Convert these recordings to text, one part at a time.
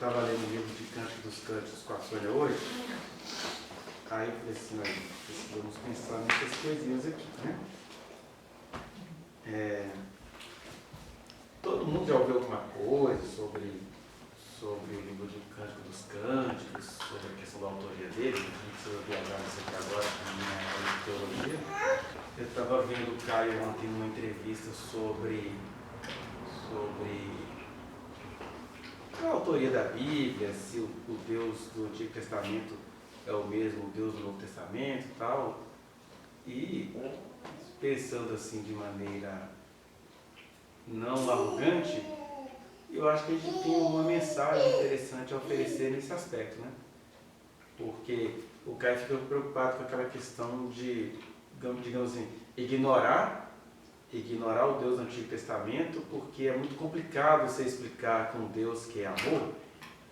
estava lendo o livro de Cântico dos Cânticos com a Sônia hoje, aí eu falei assim, olha, precisamos pensar nessas coisinhas aqui, né? Todo mundo já ouviu alguma coisa sobre o livro de Cântico dos Cânticos, sobre a questão da autoria dele? A gente precisa viajar nisso aqui agora, na minha aula de teologia. Eu estava vendo o Caio ontem numa entrevista sobre a autoria da Bíblia, se o Deus do Antigo Testamento é o mesmo Deus do Novo Testamento e tal. E pensando assim de maneira não arrogante, eu acho que a gente tem uma mensagem interessante a oferecer nesse aspecto, né? Porque o Caio fica preocupado com aquela questão de, digamos assim, ignorar o Deus do Antigo Testamento, porque é muito complicado você explicar que um Deus que é amor,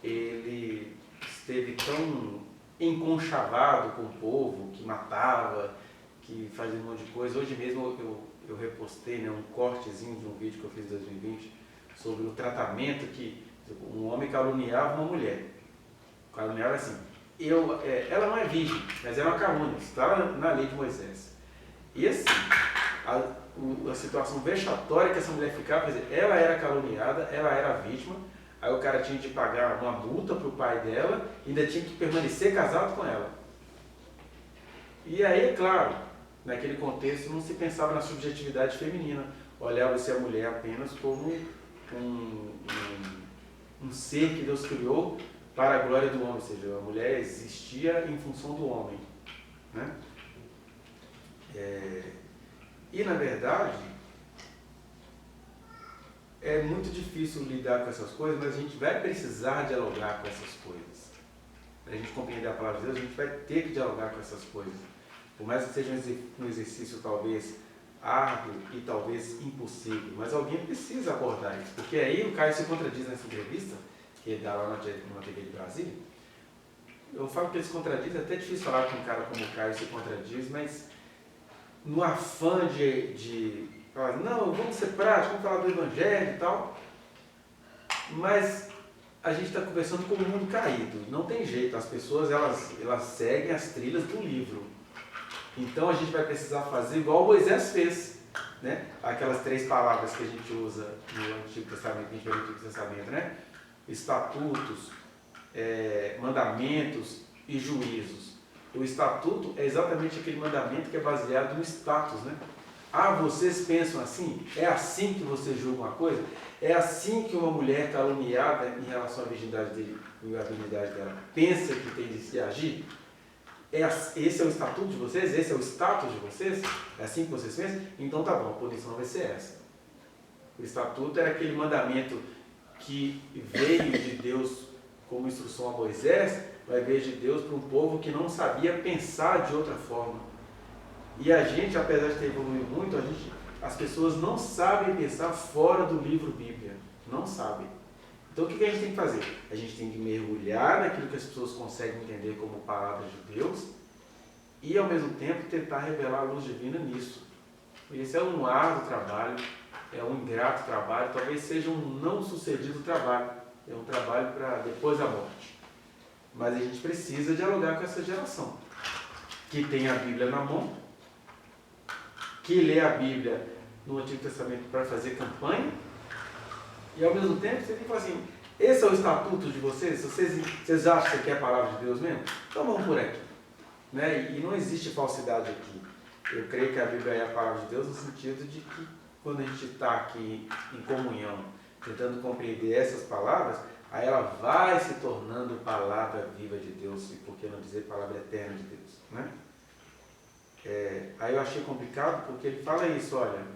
ele esteve tão enconchavado com o povo, que matava, que fazia um monte de coisa. Hoje mesmo eu repostei, né, um cortezinho de um vídeo que eu fiz em 2020 sobre o tratamento que um homem caluniava uma mulher. Caluniava assim, ela não é virgem, mas é uma calúnia, está na lei de Moisés. E assim, a situação vexatória que essa mulher ficava, quer dizer, ela era caluniada, ela era vítima, aí o cara tinha de pagar uma multa para o pai dela e ainda tinha que permanecer casado com ela. E aí, é claro, naquele contexto não se pensava na subjetividade feminina, olhava-se a mulher apenas como um ser que Deus criou para a glória do homem, ou seja, a mulher existia em função do homem, né? E na verdade é muito difícil lidar com essas coisas, mas a gente vai precisar dialogar com essas coisas. Para a gente compreender a palavra de Deus, a gente vai ter que dialogar com essas coisas. Por mais que seja um exercício talvez árduo e talvez impossível, mas alguém precisa abordar isso. Porque aí o Caio se contradiz nessa entrevista, que ele dá lá na TV de Brasília. Eu falo que ele se contradiz, é até difícil falar com um cara como o Caio se contradiz, mas no afã de falar, não, vamos ser práticos, vamos falar do Evangelho e tal, mas a gente está conversando com o mundo caído, não tem jeito, as pessoas elas seguem as trilhas do livro. Então a gente vai precisar fazer igual Moisés fez, né? Aquelas 3 palavras que a gente usa no Antigo Testamento, que a gente vê no Antigo Testamento, né? Estatutos, mandamentos e juízos. O estatuto é exatamente aquele mandamento que é baseado no status, né? Ah, vocês pensam assim? É assim que você julga uma coisa? É assim que uma mulher caluniada em relação à virgindade dela pensa que tem de se agir? Esse é o estatuto de vocês? Esse é o status de vocês? É assim que vocês pensam? Então tá bom, a punição vai ser essa. O estatuto era aquele mandamento que veio de Deus como instrução a Moisés, vai vir de Deus para um povo que não sabia pensar de outra forma. E a gente, apesar de ter evoluído muito, as pessoas não sabem pensar fora do livro Bíblia. Não sabem. Então o que a gente tem que fazer? A gente tem que mergulhar naquilo que as pessoas conseguem entender como palavra de Deus e ao mesmo tempo tentar revelar a luz divina nisso. Esse é um árduo trabalho, é um ingrato trabalho, talvez seja um não sucedido trabalho. É um trabalho para depois da morte. Mas a gente precisa dialogar com essa geração que tem a Bíblia na mão, que lê a Bíblia no Antigo Testamento para fazer campanha. E ao mesmo tempo você tem que falar assim, esse é o estatuto de vocês? Vocês acham que isso aqui é a palavra de Deus mesmo? Então vamos por aqui. Né? E não existe falsidade aqui. Eu creio que a Bíblia é a palavra de Deus no sentido de que quando a gente está aqui em comunhão, tentando compreender essas palavras, aí ela vai se tornando palavra viva de Deus, e por que não dizer palavra eterna de Deus. Né? Aí eu achei complicado porque ele fala isso, olha,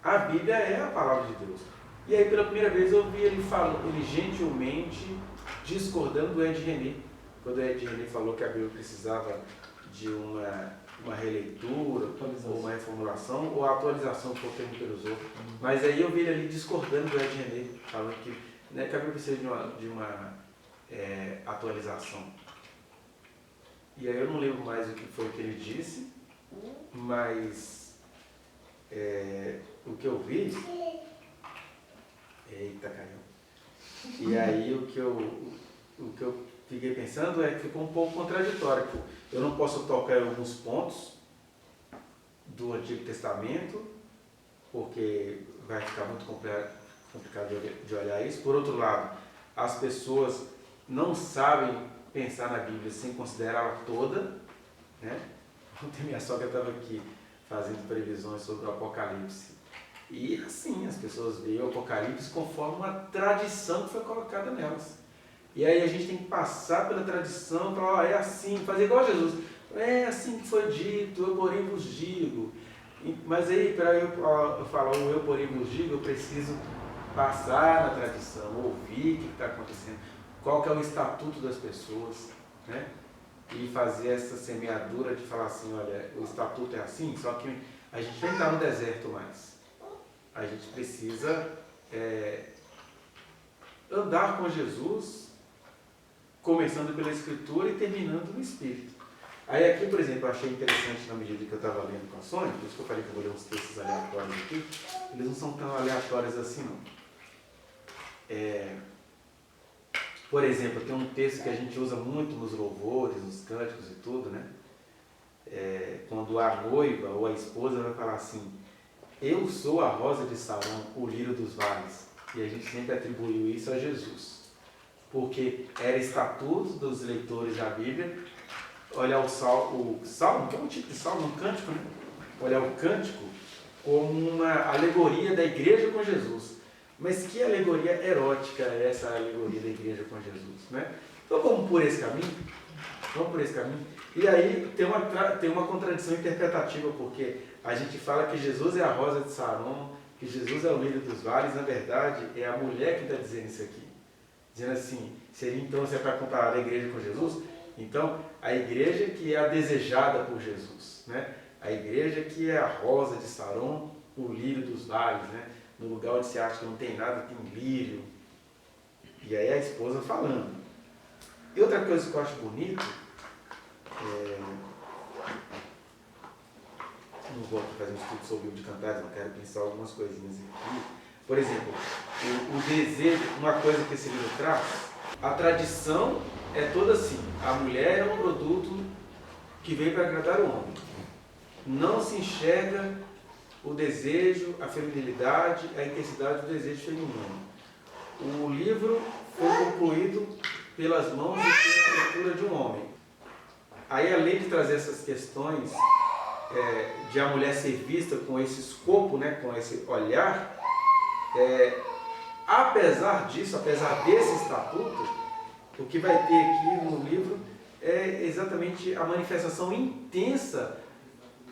a Bíblia é a palavra de Deus. E aí pela primeira vez eu ouvi ele gentilmente discordando do Ed René, quando o Ed René falou que a Bíblia precisava de uma releitura, ou uma reformulação, ou a atualização, que foi o termo que ele usou. Mas aí eu vi ele ali discordando do Ed René, falando que, né, que a Bíblia precisa de uma atualização. E aí eu não lembro mais o que foi que ele disse, mas o que eu vi... Eita, caiu. E aí o que eu fiquei pensando é que ficou um pouco contraditório. Eu não posso tocar em alguns pontos do Antigo Testamento, porque vai ficar muito complicado de olhar isso. Por outro lado, as pessoas não sabem pensar na Bíblia sem considerá-la toda, né? Ontem minha sogra estava aqui fazendo previsões sobre o Apocalipse. E assim, as pessoas veem o Apocalipse conforme uma tradição que foi colocada nelas. E aí a gente tem que passar pela tradição e falar, é assim, fazer igual a Jesus. É assim que foi dito, eu porém vos digo. Mas aí, para eu falar o eu porém vos digo, eu preciso passar na tradição, ouvir o que está acontecendo, qual que é o estatuto das pessoas, né? E fazer essa semeadura de falar assim, olha, o estatuto é assim, só que a gente nem está no deserto mais. A gente precisa andar com Jesus, começando pela Escritura e terminando no Espírito. Aí aqui, por exemplo, eu achei interessante na medida que eu estava lendo com a Sônia, por isso que eu falei que eu vou ler uns textos aleatórios aqui, eles não são tão aleatórios assim não. Por exemplo, tem um texto que a gente usa muito nos louvores, nos cânticos e tudo, né? Quando a noiva ou a esposa vai falar assim, eu sou a rosa de Sarão, o lírio dos vales. E a gente sempre atribuiu isso a Jesus. Porque era estatuto dos leitores da Bíblia olhar o salmo, que é um tipo de salmo, um cântico, né? Olhar o cântico como uma alegoria da igreja com Jesus. Mas que alegoria erótica é essa alegoria da igreja com Jesus, né? Então vamos por esse caminho? Vamos por esse caminho. E aí tem uma contradição interpretativa, porque a gente fala que Jesus é a rosa de Saron, que Jesus é o lírio dos vales, na verdade é a mulher que está dizendo isso aqui. Dizendo assim, seria então, se é para comparar a igreja com Jesus, então a igreja que é a desejada por Jesus, né? A igreja que é a rosa de Saron, o lírio dos vales, né? No lugar onde se acha que não tem nada, tem lírio. E aí a esposa falando. E outra coisa que eu acho bonito, não vou fazer um estudo sobre o de Cantares, não quero pensar algumas coisinhas aqui. Por exemplo, o desejo, uma coisa que esse livro traz, a tradição é toda assim, a mulher é um produto que veio para agradar o homem. Não se enxerga o desejo, a feminilidade, a intensidade do desejo feminino. O livro foi concluído pelas mãos e pela leitura de um homem. Aí, além de trazer essas questões de a mulher ser vista com esse escopo, né, com esse olhar, apesar disso, apesar desse estatuto, o que vai ter aqui no livro é exatamente a manifestação intensa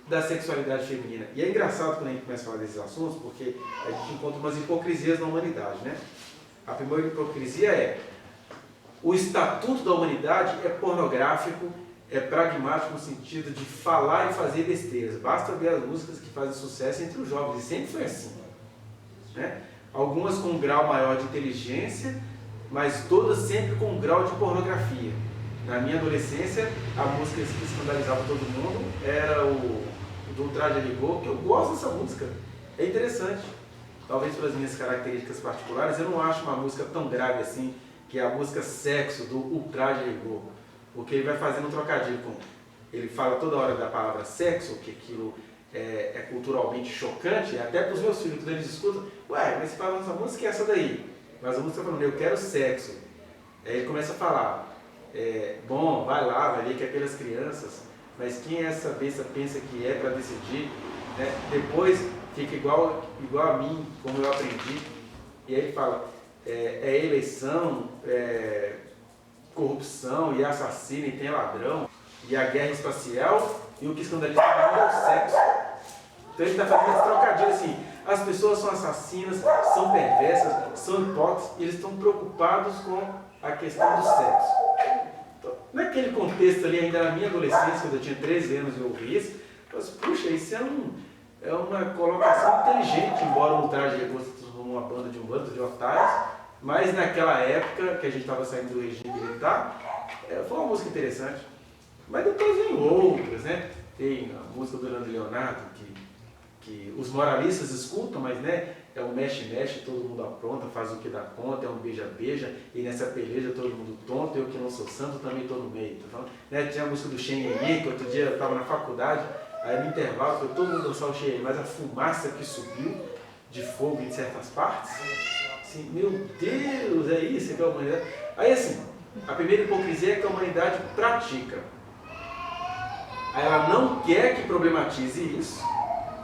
da sexualidade feminina. E é engraçado quando a gente começa a falar desses assuntos, porque a gente encontra umas hipocrisias na humanidade, né? A primeira hipocrisia é o estatuto da humanidade é pornográfico, é pragmático no sentido de falar e fazer besteiras. Basta ver as músicas que fazem sucesso entre os jovens, e sempre foi assim, né? Algumas com um grau maior de inteligência, mas todas sempre com um grau de pornografia. Na minha adolescência, a música que escandalizava todo mundo era o do Ultraje a Rigor, que eu gosto dessa música, é interessante. Talvez pelas minhas características particulares, eu não acho uma música tão grave assim, que é a música Sexo, do Ultraje a Rigor, porque ele vai fazendo um trocadilho com... Ele fala toda hora da palavra sexo, que aquilo é culturalmente chocante, até para os meus filhos, quando eles escutam, ué, mas você fala essa música é essa daí, mas a música está falando, eu quero sexo. Aí ele começa a falar, bom, vai lá, vai ver que é pelas crianças, mas quem é essa besta pensa que é para decidir, né? Depois fica igual a mim, como eu aprendi. E aí ele fala, eleição, corrupção, e assassino, e tem ladrão, e a guerra espacial, e o que escandaliza é o sexo. Então ele está fazendo esse trocadilho assim, as pessoas são assassinas, são perversas, são hipócritas, e eles estão preocupados com a questão do sexo. Naquele contexto ali, ainda na minha adolescência, quando eu tinha 13 anos e eu ouvi isso, eu falei, puxa, isso é uma colocação inteligente, embora o Ultraje a Rigor se transformou numa banda de um bando de otários, mas naquela época que a gente estava saindo do regime militar, foi uma música interessante. Mas depois vem outras, né? Tem a música do Leandro Leonardo, que os moralistas escutam, mas né, é um mexe-mexe, todo mundo apronta, faz o que dá conta, é um beija-beija, e nessa peleja todo mundo tonto, eu que não sou santo também estou no meio. Tá, né? Tinha a música do Xenhenhen, que outro dia eu estava na faculdade, aí no intervalo foi todo mundo dançar o Xenhenhen, mas a fumaça que subiu de fogo em certas partes, assim, meu Deus, é isso que é a humanidade. Aí assim, a primeira hipocrisia é que a humanidade pratica. Aí ela não quer que problematize isso,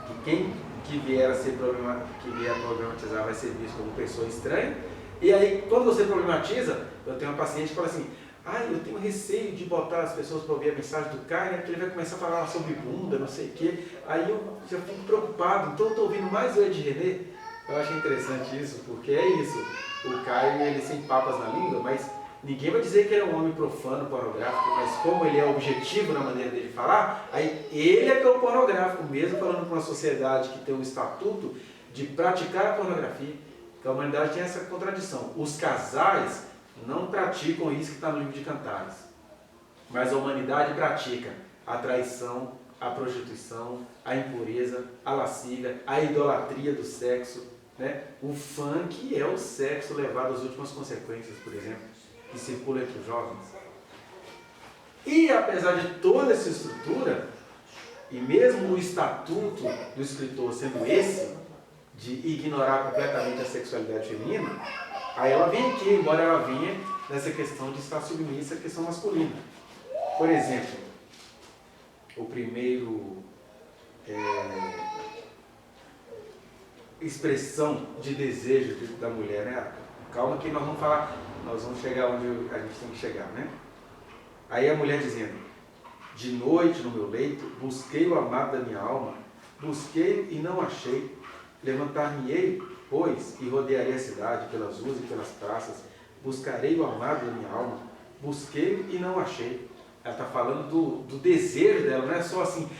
que quem que vier a problematizar vai ser visto como pessoa estranha. E aí, quando você problematiza, eu tenho uma paciente que fala assim, eu tenho receio de botar as pessoas para ouvir a mensagem do cara, porque ele vai começar a falar sobre bunda, não sei o quê. Aí eu já fico preocupado, então eu estou ouvindo mais o Ed René. Eu acho interessante isso, porque é isso. O Caio, ele sem papas na língua, mas ninguém vai dizer que ele é um homem profano, pornográfico, mas como ele é objetivo na maneira dele falar, aí ele é que é o pornográfico, mesmo falando para uma sociedade que tem um estatuto de praticar a pornografia, que a humanidade tem essa contradição. Os casais não praticam isso que está no livro de Cantares, mas a humanidade pratica a traição, a prostituição, a impureza, a lascívia, a idolatria do sexo, né? O funk é o sexo levado às últimas consequências, por exemplo, que circula entre os jovens. E apesar de toda essa estrutura, e mesmo o estatuto do escritor sendo esse, de ignorar completamente a sexualidade feminina, aí ela vem aqui, embora ela venha nessa questão de estar submissa à questão masculina. Por exemplo, o primeiro expressão de desejo da mulher, né? Calma que nós vamos falar, nós vamos chegar onde a gente tem que chegar, né? Aí a mulher dizendo, de noite no meu leito, busquei o amado da minha alma, busquei e não achei, levantar-me-ei, pois, e rodearei a cidade pelas ruas e pelas praças, buscarei o amado da minha alma, busquei e não achei. Ela está falando do desejo dela, não é só assim,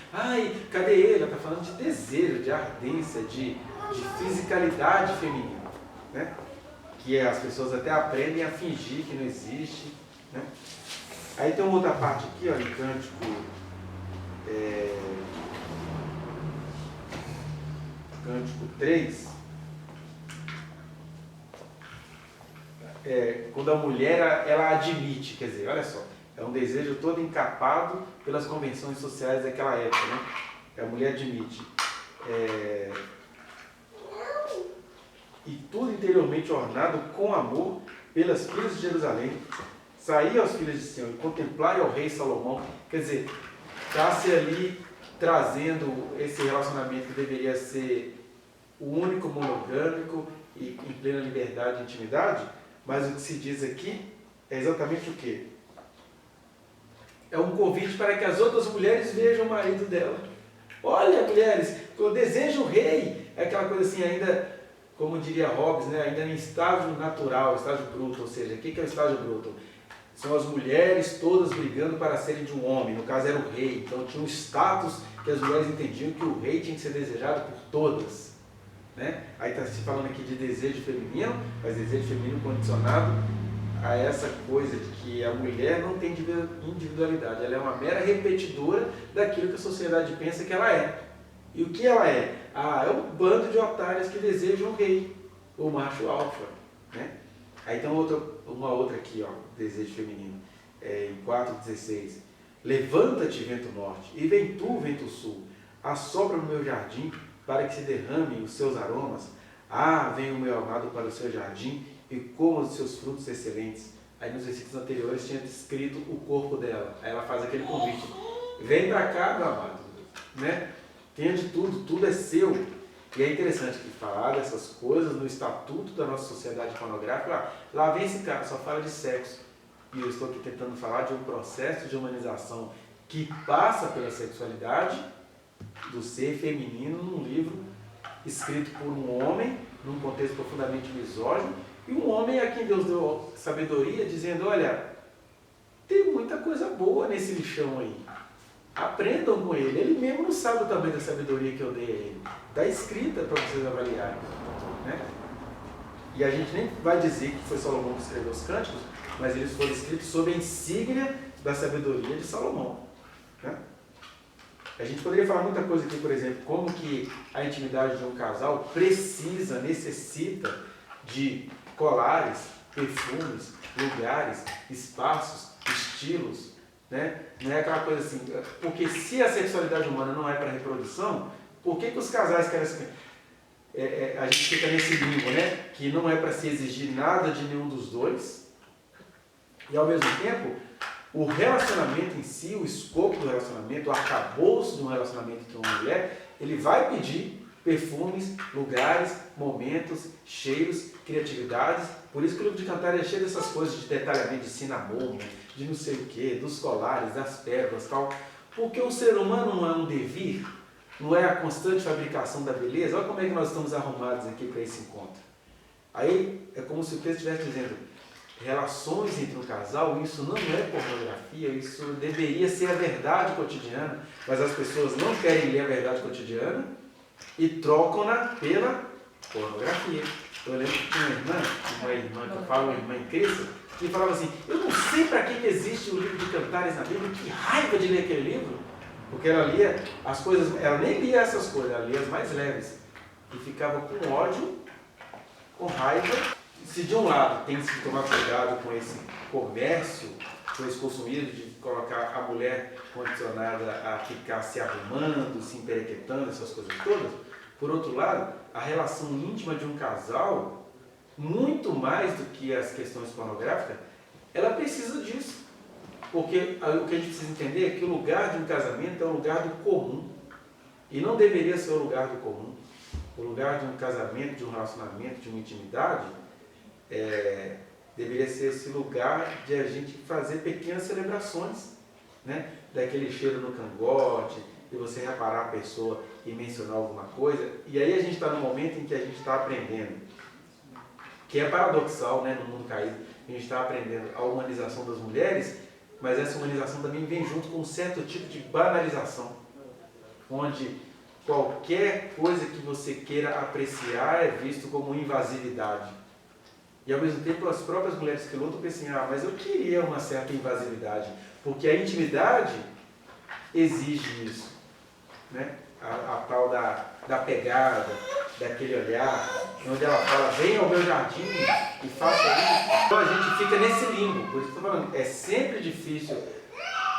cadê ele? Ela está falando de desejo, de ardência, de fisicalidade feminina, né? Que as pessoas até aprendem a fingir que não existe, né? Aí tem uma outra parte aqui, ó, em Cântico 3, quando a mulher ela admite, quer dizer, olha só, é um desejo todo encapado pelas convenções sociais daquela época, né? A mulher admite, e tudo interiormente ornado com amor pelas filhas de Jerusalém, sair aos filhos de Sião e contemplar ao rei Salomão. Quer dizer, está-se ali trazendo esse relacionamento que deveria ser o único monogâmico e em plena liberdade e intimidade, mas o que se diz aqui é exatamente o quê? É um convite para que as outras mulheres vejam o marido dela. Olha, mulheres, eu desejo o rei. É aquela coisa assim, ainda, como diria Hobbes, né? Ainda em estágio natural, estágio bruto. Ou seja, o que é o estágio bruto? São as mulheres todas brigando para serem de um homem. No caso era o rei. Então tinha um status que as mulheres entendiam que o rei tinha que ser desejado por todas, né? Aí está se falando aqui de desejo feminino, mas desejo feminino condicionado a essa coisa de que a mulher não tem individualidade, ela é uma mera repetidora daquilo que a sociedade pensa que ela é. E o que ela é? É um bando de otários que desejam o rei, o macho alfa, né? Aí tem uma outra aqui, ó, desejo feminino, em 4,16. Levanta-te, vento norte, e vem tu, vento sul, assopra no meu jardim, para que se derramem os seus aromas. Vem o meu amado para o seu jardim, e coma os seus frutos excelentes. Aí nos versículos anteriores tinha descrito o corpo dela. Aí ela faz aquele convite. Vem para cá, meu amado, né? Tenha de tudo, tudo é seu. E é interessante que falar dessas coisas no estatuto da nossa sociedade pornográfica, lá vem esse cara, só fala de sexo. E eu estou aqui tentando falar de um processo de humanização que passa pela sexualidade do ser feminino num livro escrito por um homem, num contexto profundamente misógino, e um homem a quem Deus deu sabedoria, dizendo, olha, tem muita coisa boa nesse lixão aí. Aprendam com ele. Ele mesmo não sabe o tamanho da sabedoria que eu dei a ele. Está escrita para vocês avaliarem, né? E a gente nem vai dizer que foi Salomão que escreveu os cânticos, mas eles foram escritos sob a insígnia da sabedoria de Salomão, né? A gente poderia falar muita coisa aqui, por exemplo, como que a intimidade de um casal necessita de colares, perfumes, lugares, espaços, estilos, né? Não é aquela coisa assim, porque se a sexualidade humana não é para reprodução, por que os casais querem assim? A gente fica nesse limbo, né? Que não é para se exigir nada de nenhum dos dois, e ao mesmo tempo, o relacionamento em si, o escopo do relacionamento, o arcabouço de um relacionamento entre uma mulher, ele vai pedir perfumes, lugares, momentos, cheiros, criatividades. Por isso que o livro de Cantares é cheio dessas coisas de detalhamento, de cinnamon, de não sei o quê, dos colares, das pérolas e tal. Porque o ser humano não é um devir, não é a constante fabricação da beleza. Olha como é que nós estamos arrumados aqui para esse encontro. Aí é como se o texto estivesse dizendo, relações entre um casal, isso não é pornografia, isso deveria ser a verdade cotidiana, mas as pessoas não querem ler a verdade cotidiana e trocam-na pela pornografia. Eu lembro que tinha uma irmã que eu falo, uma irmã em Cristo, que falava assim, eu não sei para que existe o livro de Cantares na Bíblia, que raiva de ler aquele livro, porque ela lia as coisas, ela nem lia essas coisas, ela lia as mais leves, e ficava com ódio, com raiva. Se de um lado tem que se tomar cuidado com esse comércio, com esse consumismo de colocar a mulher condicionada a ficar se arrumando, se emperequetando, essas coisas todas, por outro lado, a relação íntima de um casal, muito mais do que as questões pornográficas, ela precisa disso. Porque o que a gente precisa entender é que o lugar de um casamento é o lugar do comum. E não deveria ser o lugar do comum. O lugar de um casamento, de um relacionamento, de uma intimidade, deveria ser esse lugar de a gente fazer pequenas celebrações, né? Daquele cheiro no cangote, de você reparar a pessoa e mencionar alguma coisa. E aí a gente está no momento em que a gente está aprendendo, que é paradoxal, né, no mundo caído, a gente está aprendendo a humanização das mulheres, mas essa humanização também vem junto com um certo tipo de banalização, onde qualquer coisa que você queira apreciar é visto como invasividade. E ao mesmo tempo as próprias mulheres que lutam pensam, mas eu queria uma certa invasividade, porque a intimidade exige isso, né? A tal da pegada, daquele olhar, onde ela fala, venha ao meu jardim e faça isso. Então a gente fica nesse limbo, por isso que eu estou falando, é sempre difícil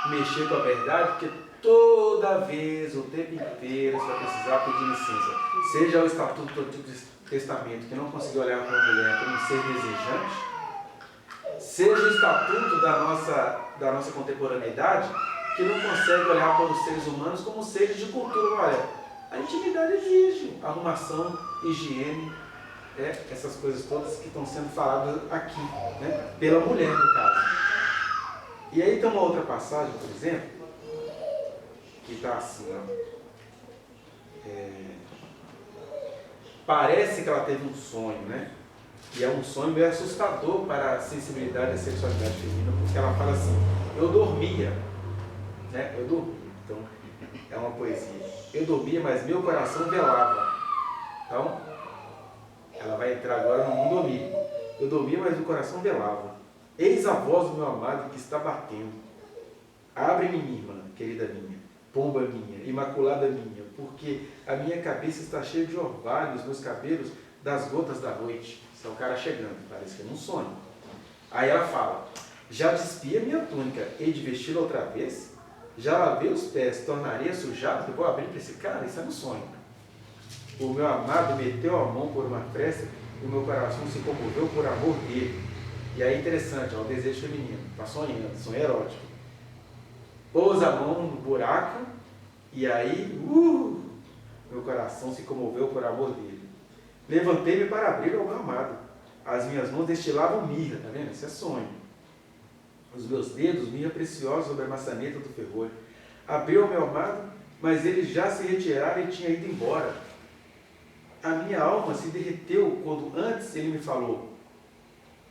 mexer com a verdade, porque toda vez, o tempo inteiro, você vai precisar pedir licença. Seja o Estatuto do Antigo Testamento, que não conseguiu olhar para uma mulher como um ser desejante, seja o Estatuto da nossa contemporaneidade, que não consegue olhar para os seres humanos como seres de cultura. Olha, a intimidade exige arrumação, higiene, essas coisas todas que estão sendo faladas aqui, né, pela mulher, no caso. E aí tem uma outra passagem, por exemplo, que está assim, parece que ela teve um sonho, né? E é um sonho meio assustador para a sensibilidade e a sexualidade feminina, porque ela fala assim, eu dormia, né? Eu dormia, então é uma poesia. Eu dormia, mas meu coração velava. Então, ela vai entrar agora no mundo onírico. Eu dormia, mas o coração velava. Eis a voz do meu amado que está batendo. Abre-me, minha irmã, querida minha, pomba minha, imaculada minha, porque a minha cabeça está cheia de orvalhos, meus cabelos das gotas da noite. Esse é o cara chegando, parece que é um sonho. Aí ela fala, já despi a minha túnica, hei de vesti-la outra vez? Já lavei os pés, tornarei a sujá-los, vou abrir para esse cara? Isso é um sonho. O meu amado meteu a mão por uma fresta e o meu coração se comoveu por amor dele. E aí interessante, o desejo feminino, está sonhando, sonho erótico. Pôs a mão no buraco e aí, meu coração se comoveu por amor dele. Levantei-me para abrir ao meu amado. As minhas mãos destilavam mirra, tá vendo? Isso é sonho. Os meus dedos, mirra preciosa sobre a maçaneta do ferrolho. Abriu ao meu amado, mas ele já se retirara e tinha ido embora. A minha alma se derreteu quando antes ele me falou.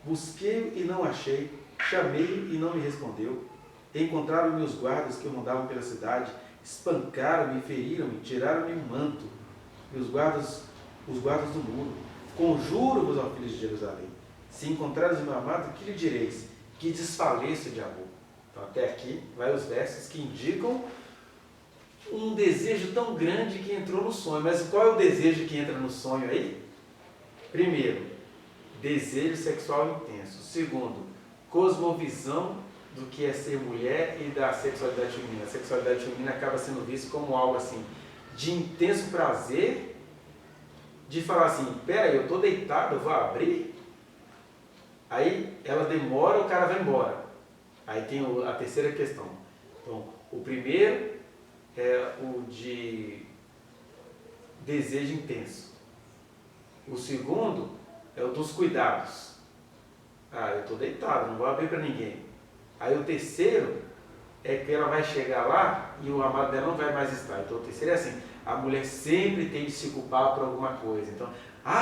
Busquei-o e não achei, chamei-o e não me respondeu. Encontraram-me os guardas que rondavam pela cidade, espancaram-me, feriram-me, tiraram-me o manto, e os guardas do muro. Conjuro-vos, ó filhos de Jerusalém, se encontrares o meu amado, que lhe direis? Que desfaleço de amor. Então até aqui vai os versos que indicam um desejo tão grande que entrou no sonho. Mas qual é o desejo que entra no sonho aí? Primeiro, desejo sexual intenso. Segundo, cosmovisão do que é ser mulher e da sexualidade feminina. A sexualidade feminina acaba sendo vista como algo assim, de intenso prazer, de falar assim, peraí, eu estou deitado, eu vou abrir? Aí ela demora, o cara vai embora. Aí tem a terceira questão. Então, o primeiro é o de desejo intenso. O segundo é o dos cuidados. Ah, eu estou deitado, não vou abrir para ninguém. Aí o terceiro é que ela vai chegar lá e o amado dela não vai mais estar. Então o terceiro é assim, a mulher sempre tem de se culpar por alguma coisa. Então,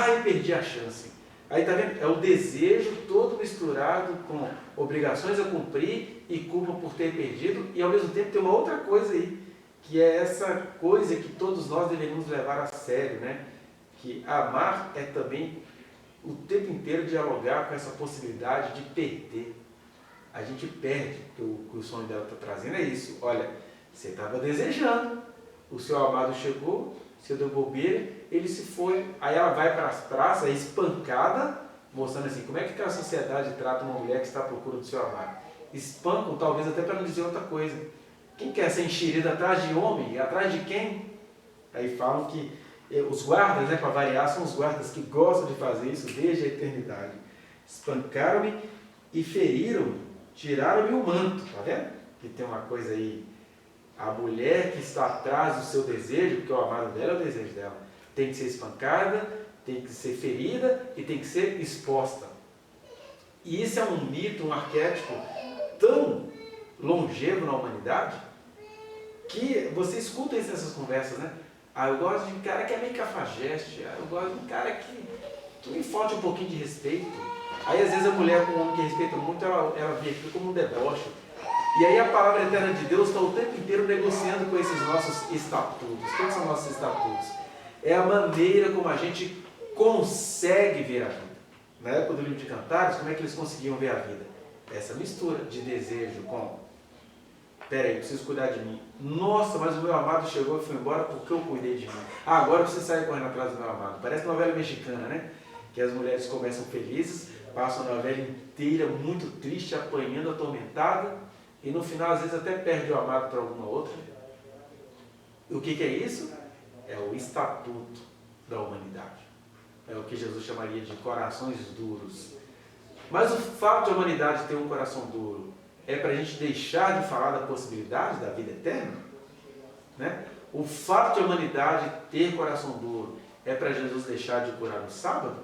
eu perdi a chance. Aí tá vendo? É o desejo todo misturado com obrigações a cumprir e culpa por ter perdido. E ao mesmo tempo tem uma outra coisa aí, que é essa coisa que todos nós deveríamos levar a sério, né? Que amar é também o tempo inteiro dialogar com essa possibilidade de perder. A gente perde, o que o sonho dela está trazendo é isso. Olha, você estava desejando, o seu amado chegou, você deu bobeira, ele se foi. Aí ela vai para as praças, espancada, mostrando assim, como é que aquela sociedade trata uma mulher que está à procura do seu amado. Espancam, talvez até para não dizer outra coisa. Quem quer ser enxerida atrás de homem? Atrás de quem? Aí falam que os guardas, né, para variar, são os guardas que gostam de fazer isso desde a eternidade. Espancaram-me e feriram-me, tiraram-me o manto, tá vendo? Que tem uma coisa aí, a mulher que está atrás do seu desejo, porque o amado dela é o desejo dela, tem que ser espancada, tem que ser ferida e tem que ser exposta. E isso é um mito, um arquétipo tão longevo na humanidade, que você escuta isso nessas conversas, né? Eu gosto de um cara que é meio cafajeste, eu gosto de um cara que tu me falta um pouquinho de respeito. Aí às vezes a mulher com um homem que respeita muito, ela vê aquilo como um deboche. E aí a palavra eterna de Deus está o tempo inteiro negociando com esses nossos estatutos. O que são nossos estatutos? É a maneira como a gente consegue ver a vida. Na época do livro de Cantares, como é que eles conseguiam ver a vida? Essa mistura de desejo com... Peraí, preciso cuidar de mim. Nossa, mas o meu amado chegou e foi embora porque eu cuidei de mim. Agora eu preciso sair correndo atrás do meu amado. Parece novela mexicana, né? Que as mulheres começam felizes, passam a novela inteira muito triste, apanhando, atormentada, e no final às vezes até perde o amado para alguma outra. O que é isso? É o estatuto da humanidade. É o que Jesus chamaria de corações duros. Mas o fato de a humanidade ter um coração duro é para a gente deixar de falar da possibilidade da vida eterna? Né? O fato de a humanidade ter coração duro é para Jesus deixar de curar no sábado?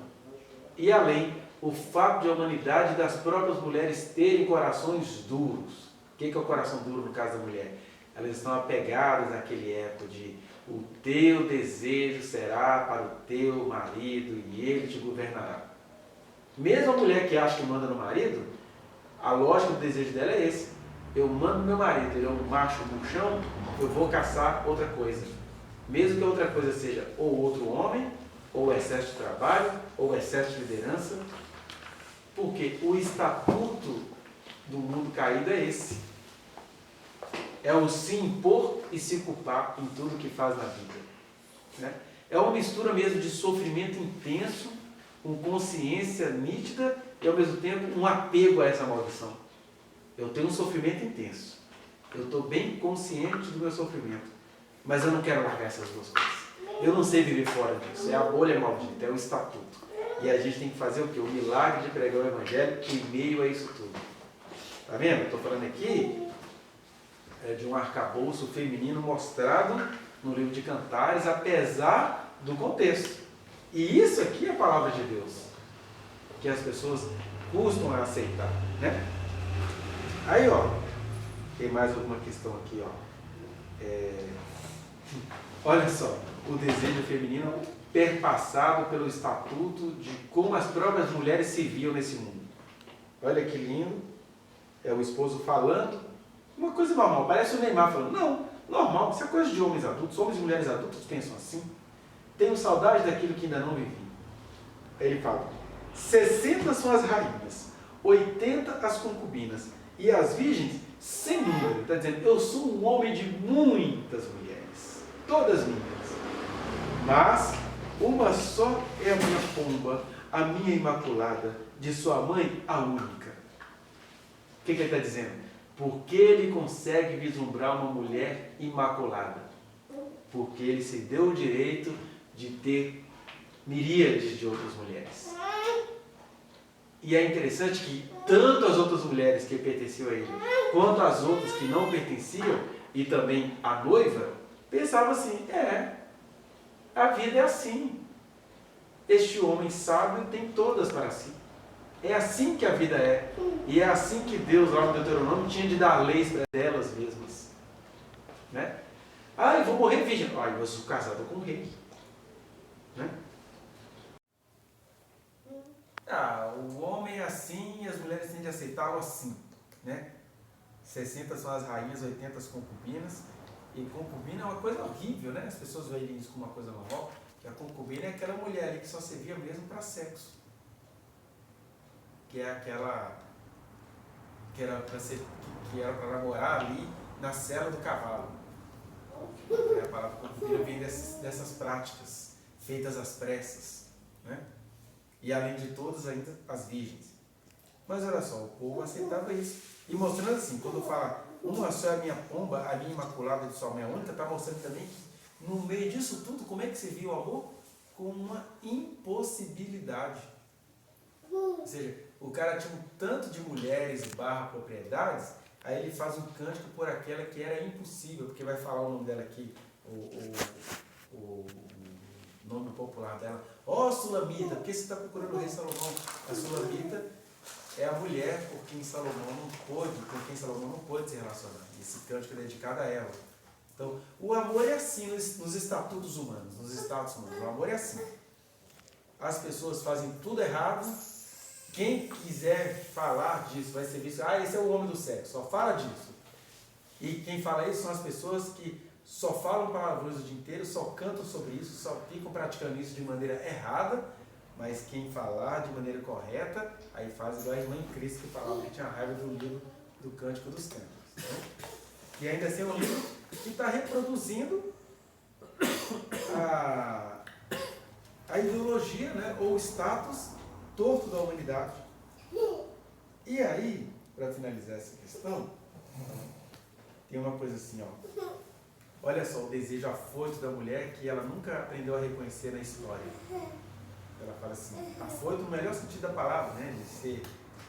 E além, o fato de a humanidade das próprias mulheres terem corações duros. O que é o coração duro no caso da mulher? Elas estão apegadas naquele eco de o teu desejo será para o teu marido e ele te governará. Mesmo a mulher que acha que manda no marido, a lógica do desejo dela é esse. Eu mando meu marido, ele é um macho murchão, eu vou caçar outra coisa. Mesmo que a outra coisa seja ou outro homem, ou excesso de trabalho, ou excesso de liderança. Porque o estatuto do mundo caído é esse. É o se impor e se culpar em tudo que faz na vida. Né? É uma mistura mesmo de sofrimento intenso, com consciência nítida e ao mesmo tempo um apego a essa maldição. Eu tenho um sofrimento intenso. Eu estou bem consciente do meu sofrimento. Mas eu não quero largar essas duas coisas. Eu não sei viver fora disso. É a bolha maldita, é o estatuto. E a gente tem que fazer o quê? O milagre de pregar o Evangelho em meio a isso tudo. Está vendo? Eu estou falando aqui de um arcabouço feminino mostrado no livro de Cantares, apesar do contexto. E isso aqui é a palavra de Deus, que as pessoas custam a aceitar, né? Aí, ó, tem mais alguma questão aqui, ó. Olha só, o desejo feminino perpassado pelo estatuto de como as próprias mulheres se viam nesse mundo. Olha que lindo, é o esposo falando, uma coisa normal, parece o Neymar falando, não, normal, isso é coisa de homens adultos, homens e mulheres adultos pensam assim. Tenho saudade daquilo que ainda não vivi. Aí ele fala, 60 são as rainhas, 80 as concubinas, e as virgens sem número. Está dizendo, eu sou um homem de muitas mulheres. todas minhas. Mas uma só é a minha pomba, a minha imaculada, de sua mãe, a única. O que ele está dizendo? Porque ele consegue vislumbrar uma mulher imaculada. Porque ele se deu o direito de ter miríades de outras mulheres. E é interessante que tanto as outras mulheres que pertenciam a ele, quanto as outras que não pertenciam, e também a noiva, pensavam assim, a vida é assim. Este homem sábio tem todas para si. É assim que a vida é. E é assim que Deus, lá no Deuteronômio, tinha de dar leis para elas mesmas. Né? Eu vou morrer virgem. Eu sou casada com um rei. Né? O homem é assim e as mulheres têm de aceitá-lo assim. Né? 60 são as rainhas, 80 as concubinas. E concubina é uma coisa horrível, né? As pessoas veem isso como uma coisa normal. Que a concubina é aquela mulher ali que só servia mesmo para sexo. Que é aquela que era para namorar ali na sela do cavalo. A palavra concubina vem dessas práticas feitas às pressas, né? E além de todas ainda as virgens. Mas olha só, o povo aceitava isso. E mostrando assim, quando fala uma só é a minha pomba, a minha imaculada de sua mãe única, está mostrando também que no meio disso tudo, como é que se viu o amor? Com uma impossibilidade. Ou seja, o cara tinha um tanto de mulheres / propriedades, aí ele faz um cântico por aquela que era impossível, porque vai falar o nome dela aqui, o nome popular dela. Sulamita, porque você está procurando o rei Salomão? A Sulamita é a mulher com quem Salomão não pôde se relacionar. Esse cântico é dedicado a ela. Então, o amor é assim nos estatutos humanos, nos status humanos. O amor é assim. As pessoas fazem tudo errado. Quem quiser falar disso vai ser visto, esse é o homem do sexo, só fala disso. E quem fala isso são as pessoas que só falam palavrões o dia inteiro, só cantam sobre isso, só ficam praticando isso de maneira errada, mas quem falar de maneira correta, aí faz igual a irmã em Cristo que falava que tinha raiva do livro do Cântico dos Cânticos. Né? E ainda assim é um livro que está reproduzindo a ideologia, né, ou o status torto da humanidade. E aí, para finalizar essa questão, tem uma coisa assim, olha só o desejo afoito da mulher que ela nunca aprendeu a reconhecer na história. Ela fala assim, afoito no melhor sentido da palavra, né,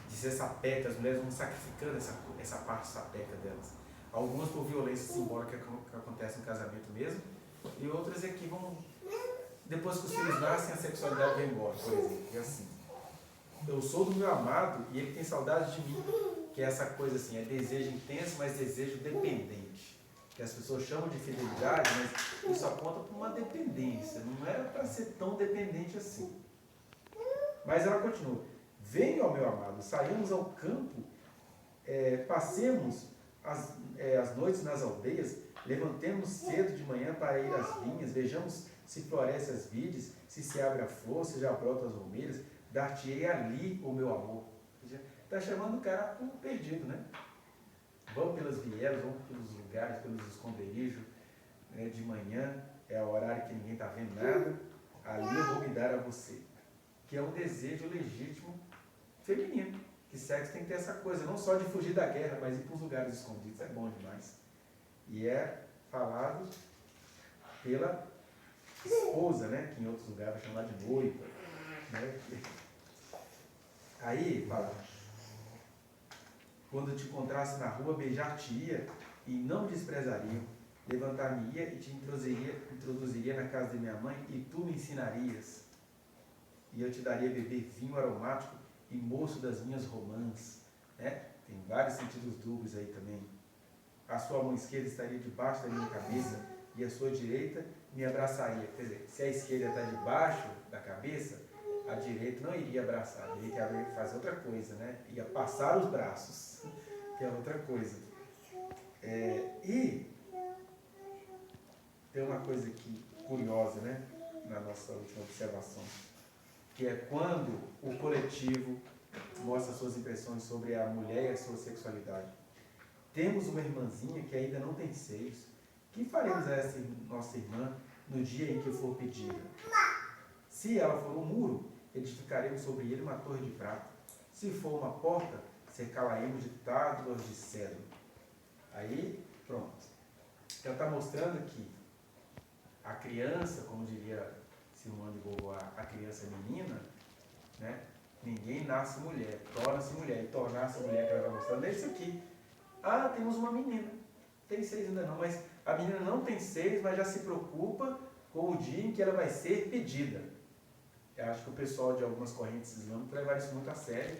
de ser sapeca, as mulheres vão sacrificando essa parte sapeca delas. Algumas por violência simbólica que acontece no casamento mesmo, e outras é que vão, depois que os filhos nascem, a sexualidade vai embora, por exemplo, é assim. Eu sou do meu amado e ele tem saudade de mim, que é essa coisa assim, é desejo intenso, mas desejo dependente. Que as pessoas chamam de fidelidade, mas isso aponta para uma dependência, não era para ser tão dependente assim. Mas ela continua, venha ao meu amado, saímos ao campo, passemos as noites nas aldeias, levantemos cedo de manhã para ir às vinhas, vejamos se floresce as vides, se abre a flor, se já brotam as romeiras, dar-te-ei ali o meu amor. Está chamando o cara por perdido, né? Vão pelas vielas, vão pelos lugares, pelos esconderijos, né? De manhã, é o horário que ninguém está vendo nada, ali eu vou me dar a você. Que é um desejo legítimo feminino. Que sexo tem que ter essa coisa, não só de fugir da guerra, mas ir para os lugares escondidos, é bom demais. E é falado pela esposa, né? Que em outros lugares vai chamar de noiva. Né? Aí, fala, quando te encontrasse na rua, beijar-te-ia e não desprezariam, levantar-me-ia e te introduziria na casa de minha mãe e tu me ensinarias. E eu te daria a beber vinho aromático e moço das minhas romãs. Né? Tem vários sentidos dúbios aí também. A sua mão esquerda estaria debaixo da minha cabeça e a sua direita me abraçaria. Quer dizer, se a esquerda está debaixo da cabeça, a direita não iria abraçar, a direita ia fazer outra coisa, né? Ia passar os braços, que é outra coisa. E tem uma coisa aqui curiosa, né? Na nossa última observação, que é quando o coletivo mostra suas impressões sobre a mulher e a sua sexualidade. Temos uma irmãzinha que ainda não tem seios, Que faremos a essa nossa irmã no dia em que for pedida? Se ela for um muro, edificaremos sobre ele uma torre de prata. Se for uma porta, cercá-la-emos de tábuas de cedro. Aí, pronto. Ela está mostrando que a criança, como diria Simone de Beauvoir, a criança menina, né? Ninguém nasce mulher, torna-se mulher. E tornar-se mulher que ela está mostrando é isso aqui. Ah, temos uma menina. Tem 6 ainda não, mas a menina não tem 6, mas já se preocupa com o dia em que ela vai ser pedida. Eu acho que o pessoal de algumas correntes islâmicas levar isso muito a sério,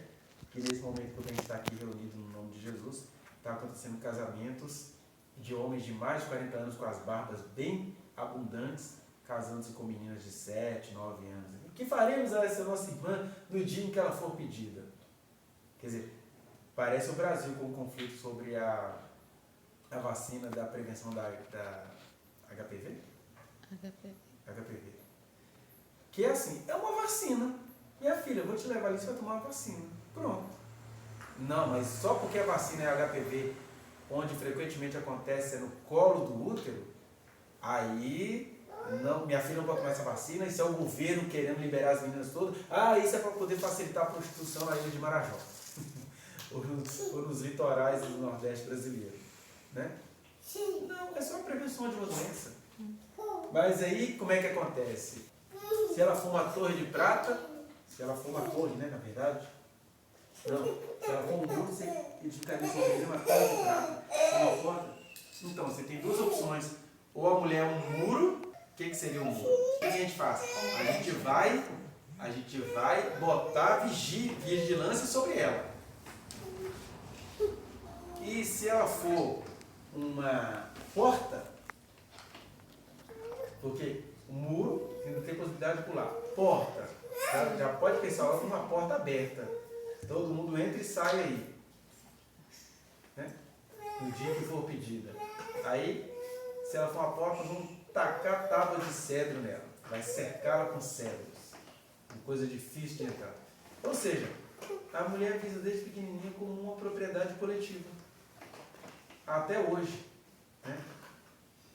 que nesse momento que a gente está aqui reunido no nome de Jesus, está acontecendo casamentos de homens de mais de 40 anos com as barbas bem abundantes, casando-se com meninas de 7, 9 anos. O que faremos a essa nossa irmã no dia em que ela for pedida? Quer dizer, parece o Brasil com o conflito sobre a vacina da prevenção da HPV? HPV. Que é assim, é uma vacina. Minha filha, eu vou te levar ali, você vai tomar uma vacina. Pronto. Não, mas só porque a vacina é HPV, onde frequentemente acontece é no colo do útero, aí, não, minha filha não pode tomar essa vacina, isso é o governo querendo liberar as meninas todas. Ah, isso é para poder facilitar a prostituição na ilha de Marajó. ou nos litorais do Nordeste brasileiro. Né? Não, é só a prevenção de uma doença. Mas aí, como é que acontece? Se ela for uma torre de prata, se ela for uma torre, né, na verdade, não, se ela for um muro, você edificaria sobre ele uma torre de prata, uma porta. Então, você tem duas opções. Ou a mulher é um muro, o que seria um muro? O que a gente faz? A gente vai botar vigilância sobre ela. E se ela for uma porta, porque o muro não tem possibilidade de pular. Porta, já pode pensar logo numa porta aberta. Todo mundo entra e sai aí. Né? No dia que for pedida. Aí, se ela for uma porta, vamos tacar tábuas de cedro nela. Vai cercá-la com cedros. Uma coisa difícil de entrar. Ou seja, a mulher é vista desde pequenininha como uma propriedade coletiva. Até hoje. Né?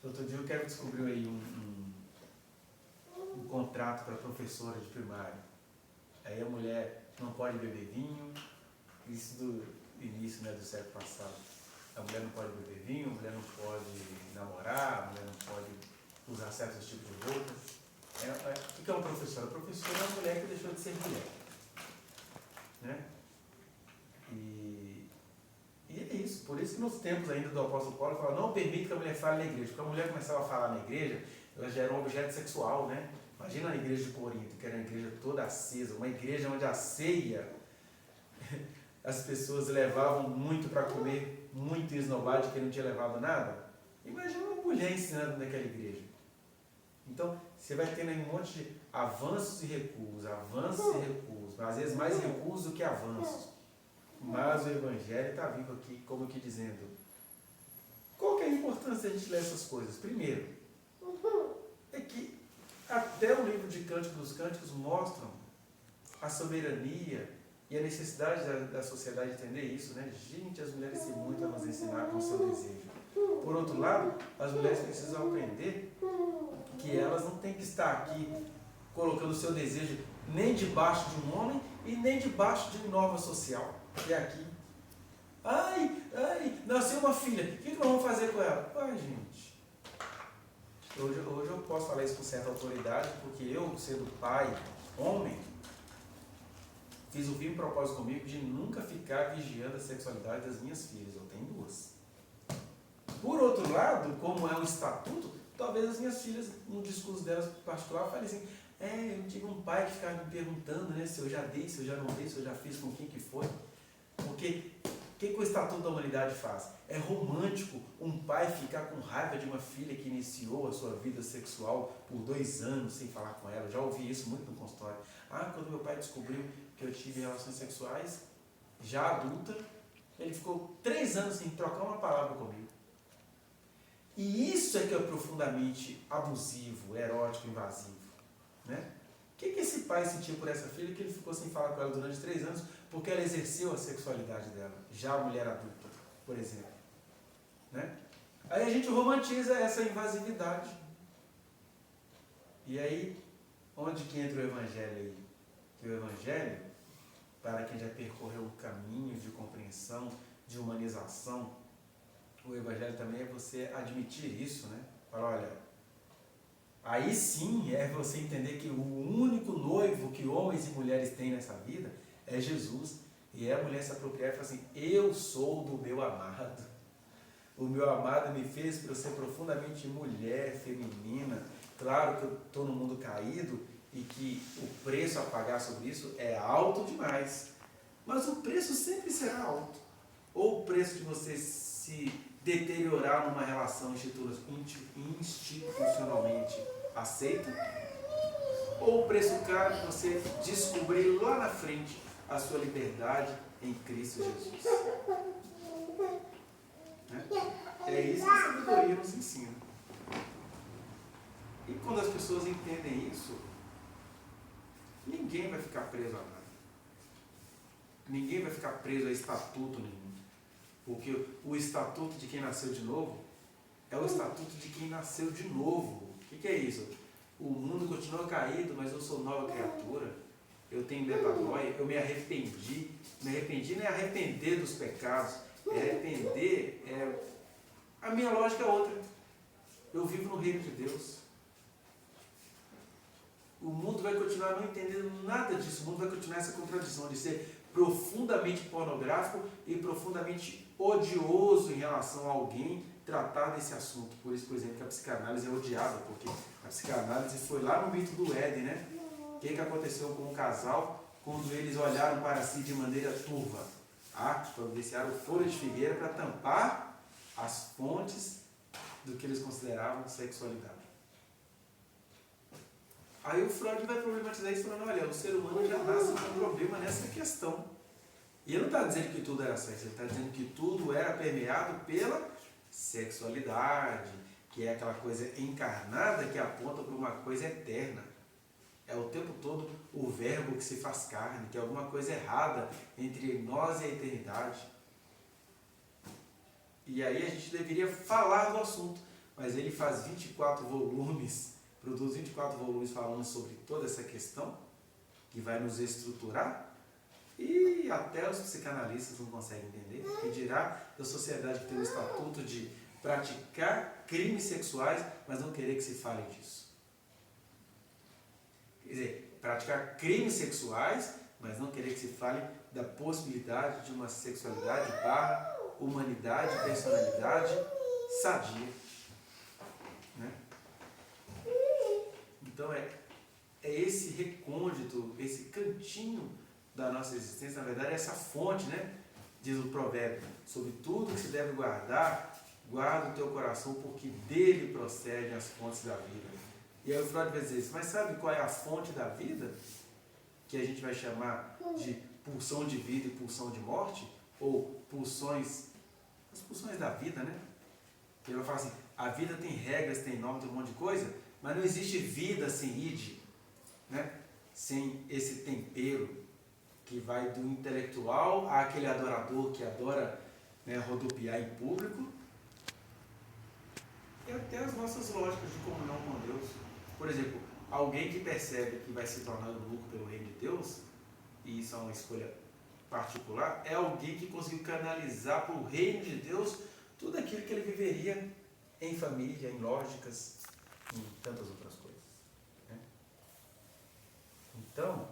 Outro dia eu quero descobrir aí um contrato para professora de primário. Aí a mulher não pode beber vinho, isso do início, né, do século passado. A mulher não pode beber vinho, a mulher não pode namorar, a mulher não pode usar certos tipos de roupas. O que é uma professora? A professora é uma mulher que deixou de ser mulher. Né? E é isso, por isso que nos tempos ainda do apóstolo Paulo, ele fala, não permite que a mulher fale na igreja, porque a mulher começava a falar na igreja, ela já era um objeto sexual, né? Imagina a igreja de Corinto, que era uma igreja toda acesa, uma igreja onde a ceia, as pessoas levavam muito para comer, muito esnobado, que não tinha levado nada. Imagina uma mulher ensinando naquela igreja. Então, você vai tendo aí um monte de avanços e recuos, às vezes mais recuos do que avanços. Mas o Evangelho está vivo aqui, como que dizendo, qual que é a importância de a gente ler essas coisas? Primeiro, é que até o livro de Cântico dos Cânticos mostram a soberania e a necessidade da sociedade entender isso, né? Gente, as mulheres têm muito a nos ensinar com o seu desejo. Por outro lado, as mulheres precisam aprender que elas não têm que estar aqui colocando o seu desejo nem debaixo de um homem e nem debaixo de uma norma social, que é aqui. Ai, nasceu uma filha, o que nós vamos fazer com ela? Ai, gente, hoje eu posso falar isso com certa autoridade, porque eu, sendo pai, homem, fiz o firme propósito comigo de nunca ficar vigiando a sexualidade das minhas filhas. Eu tenho 2. Por outro lado, como é um estatuto, talvez as minhas filhas, no discurso delas particular, falem assim, eu tive um pai que ficava me perguntando, né, se eu já dei, se eu já não dei, se eu já fiz com quem que foi. Porque o que o Estatuto da Humanidade faz? É romântico um pai ficar com raiva de uma filha que iniciou a sua vida sexual por 2 anos sem falar com ela. Eu já ouvi isso muito no consultório. Quando meu pai descobriu que eu tive relações sexuais, já adulta, ele ficou 3 anos sem trocar uma palavra comigo. E isso é que é profundamente abusivo, erótico, invasivo. Né? O que esse pai sentiu por essa filha que ele ficou sem falar com ela durante 3 anos porque ela exerceu a sexualidade dela, já a mulher adulta, por exemplo. Né? Aí a gente romantiza essa invasividade. E aí, onde que entra o Evangelho aí? Que o Evangelho, para quem já percorreu o caminho de compreensão, de humanização, o Evangelho também é você admitir isso, né? Falar, olha, aí sim é você entender que o único noivo que homens e mulheres têm nessa vida é Jesus. E a mulher se apropriar e falar assim, eu sou do meu amado. O meu amado me fez para eu ser profundamente mulher, feminina. Claro que eu estou no mundo caído e que o preço a pagar sobre isso é alto demais. Mas o preço sempre será alto. Ou o preço de você se deteriorar numa relação institucionalmente aceita, ou o preço caro de você descobrir lá na frente a sua liberdade em Cristo Jesus. É isso que a sabedoria nos ensina. E quando as pessoas entendem isso, ninguém vai ficar preso a nada. Ninguém vai ficar preso a estatuto nenhum. Porque o estatuto de quem nasceu de novo é o estatuto de quem nasceu de novo. O que é isso? O mundo continua caído, mas eu sou nova criatura. Eu tenho metanoia, eu me arrependi. Me arrependi não é arrepender dos pecados. É arrepender, a minha lógica é outra. Eu vivo no reino de Deus. O mundo vai continuar não entendendo nada disso. O mundo vai continuar essa contradição de ser profundamente pornográfico e profundamente odioso em relação a alguém tratar desse assunto. Por isso, por exemplo, que a psicanálise é odiada, porque a psicanálise foi lá no mito do Éden, né? O que aconteceu com o casal quando eles olharam para si de maneira turva? Providenciaram folha de figueira para tampar as fontes do que eles consideravam sexualidade. Aí o Freud vai problematizar isso falando, olha, o ser humano já nasce com um problema nessa questão. E ele não está dizendo que tudo era sexo, ele está dizendo que tudo era permeado pela sexualidade, que é aquela coisa encarnada que aponta para uma coisa eterna. É o tempo todo o verbo que se faz carne, que é alguma coisa errada entre nós e a eternidade. E aí a gente deveria falar do assunto, mas ele faz 24 volumes, produz 24 volumes falando sobre toda essa questão, que vai nos estruturar, e até os psicanalistas não conseguem entender, que dirá da sociedade que tem o estatuto de praticar crimes sexuais, mas não querer que se fale disso. Quer dizer, praticar crimes sexuais, mas não querer que se fale da possibilidade de uma sexualidade / humanidade, personalidade sadia. Né? Então é esse recôndito, esse cantinho da nossa existência, na verdade é essa fonte, né? Diz o provérbio, sobre tudo que se deve guardar, guarda o teu coração, porque dele procedem as fontes da vida. E aí o Freud vai dizer isso, mas sabe qual é a fonte da vida? Que a gente vai chamar de pulsão de vida e pulsão de morte? Ou pulsões, as pulsões da vida, né? Ele vai falar assim, a vida tem regras, tem normas, tem um monte de coisa, mas não existe vida sem id, né? Sem esse tempero que vai do intelectual àquele adorador que adora, né, rodopiar em público, e até as nossas lógicas de comunhão com Deus. Por exemplo, alguém que percebe que vai se tornar eunuco pelo reino de Deus, e isso é uma escolha particular, é alguém que conseguiu canalizar para o reino de Deus tudo aquilo que ele viveria em família, em lógicas, em tantas outras coisas. Né? Então,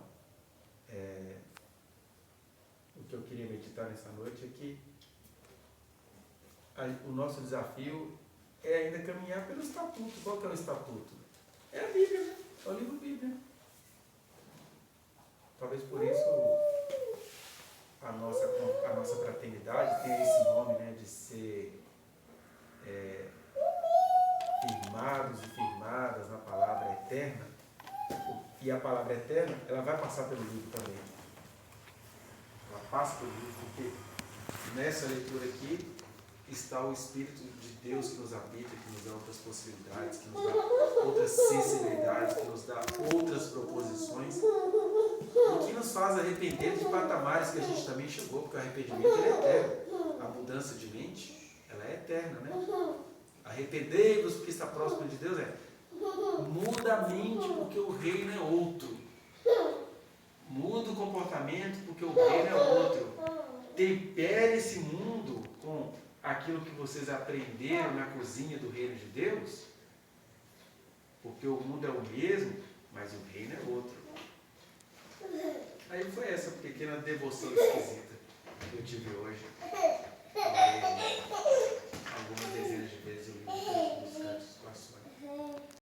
o que eu queria meditar nessa noite é que o nosso desafio é ainda caminhar pelo estatuto. Qual que é o estatuto? É a Bíblia, né? É o livro Bíblia. Talvez por isso a nossa fraternidade tem esse nome, né, de ser firmados e firmadas na palavra eterna. E a palavra eterna, ela vai passar pelo livro também. Ela passa pelo livro porque nessa leitura aqui está o Espírito de Deus que nos habita, que nos dá outras possibilidades, que nos dá outras sensibilidades, que nos dá outras proposições e que nos faz arrepender de patamares que a gente também chegou, porque o arrependimento é eterno. A mudança de mente, ela é eterna, né? Arrependei-vos porque está próximo de Deus, muda a mente porque o reino é outro. Muda o comportamento porque o reino é outro. Tempere esse mundo com aquilo que vocês aprenderam na cozinha do reino de Deus, porque o mundo é o mesmo, mas o reino é outro. Aí foi essa pequena devoção esquisita que eu tive hoje.